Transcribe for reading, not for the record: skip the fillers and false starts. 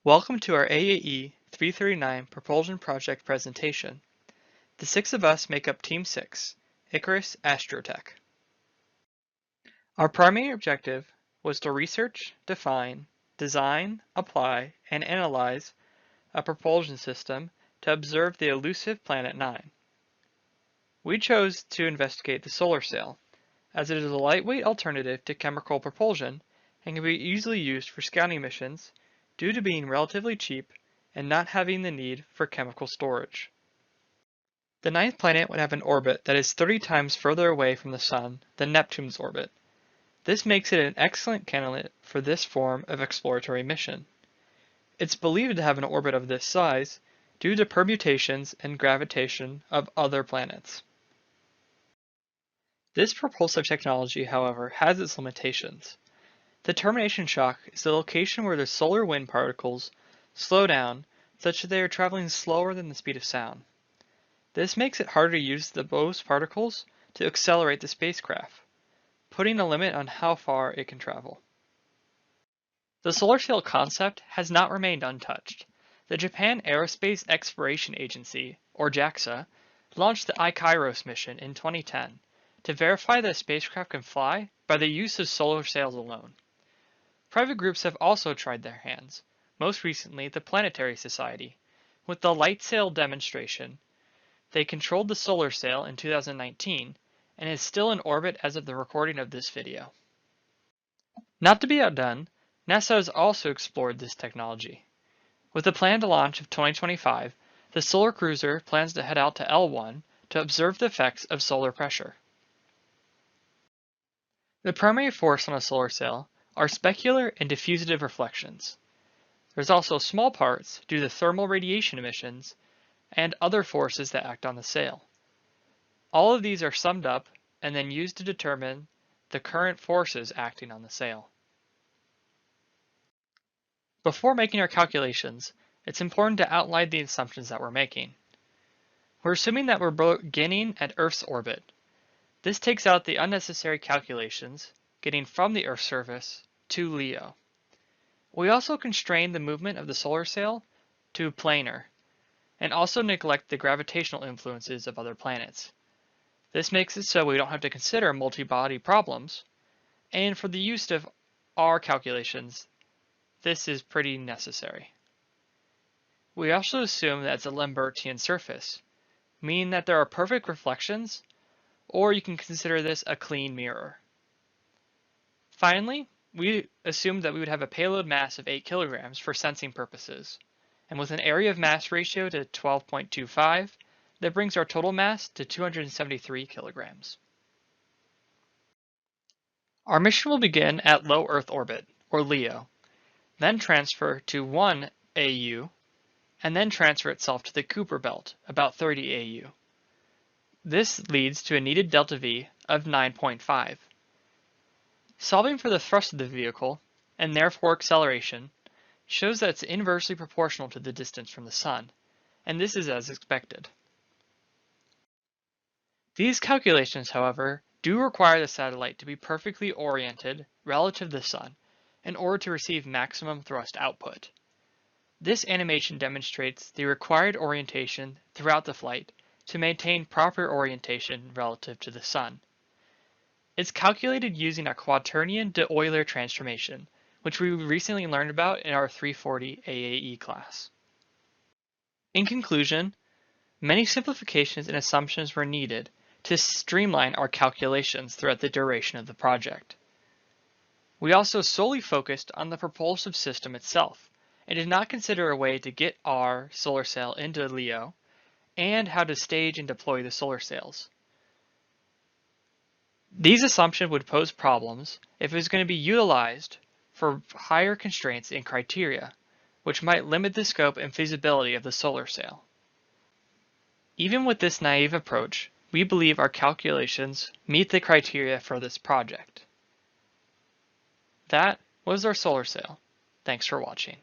Welcome to our AAE339 Propulsion Project presentation. The six of us make up Team 6, Icarus Astrotech. Our primary objective was to research, define, design, apply, and analyze a propulsion system to observe the elusive Planet 9. We chose to investigate the solar sail, as it is a lightweight alternative to chemical propulsion and can be easily used for scouting missions due to being relatively cheap and not having the need for chemical storage. The ninth planet would have an orbit that is 30 times further away from the Sun than Neptune's orbit. This makes it an excellent candidate for this form of exploratory mission. It's believed to have an orbit of this size due to permutations and gravitation of other planets. This propulsive technology, however, has its limitations. The termination shock is the location where the solar wind particles slow down such that they are traveling slower than the speed of sound. This makes it harder to use those particles to accelerate the spacecraft, putting a limit on how far it can travel. The solar sail concept has not remained untouched. The Japan Aerospace Exploration Agency, or JAXA, launched the Icarus mission in 2010 to verify that a spacecraft can fly by the use of solar sails alone. Private groups have also tried their hands, most recently the Planetary Society. With the light sail demonstration, they controlled the solar sail in 2019 and is still in orbit as of the recording of this video. Not to be outdone, NASA has also explored this technology. With the planned launch of 2025, the solar cruiser plans to head out to L1 to observe the effects of solar pressure. The primary force on a solar sail are specular and diffusive reflections. There's also small parts due to thermal radiation emissions and other forces that act on the sail. All of these are summed up and then used to determine the current forces acting on the sail. Before making our calculations, it's important to outline the assumptions that we're making. We're assuming that we're beginning at Earth's orbit. This takes out the unnecessary calculations, getting from the Earth's surface to Leo. We also constrain the movement of the solar sail to planar, and also neglect the gravitational influences of other planets. This makes it so we don't have to consider multi-body problems, and for the use of our calculations, this is pretty necessary. We also assume that it's a Lambertian surface, meaning that there are perfect reflections, or you can consider this a clean mirror. Finally, we assumed that we would have a payload mass of 8 kilograms for sensing purposes, and with an area of mass ratio to 12.25, that brings our total mass to 273 kilograms. Our mission will begin at low Earth orbit, or LEO, then transfer to 1 AU, and then transfer itself to the Kuiper belt, about 30 AU. This leads to a needed delta V of 9.5. Solving for the thrust of the vehicle, and therefore acceleration, shows that it's inversely proportional to the distance from the Sun, and this is as expected. These calculations, however, do require the satellite to be perfectly oriented relative to the Sun in order to receive maximum thrust output. This animation demonstrates the required orientation throughout the flight to maintain proper orientation relative to the Sun. It's calculated using a quaternion de Euler transformation, which we recently learned about in our 340 AAE class. In conclusion, many simplifications and assumptions were needed to streamline our calculations throughout the duration of the project. We also solely focused on the propulsive system itself, and did not consider a way to get our solar sail into LEO, and how to stage and deploy the solar sails. These assumptions would pose problems if it was going to be utilized for higher constraints and criteria, which might limit the scope and feasibility of the solar sail. Even with this naive approach, we believe our calculations meet the criteria for this project. That was our solar sail. Thanks for watching.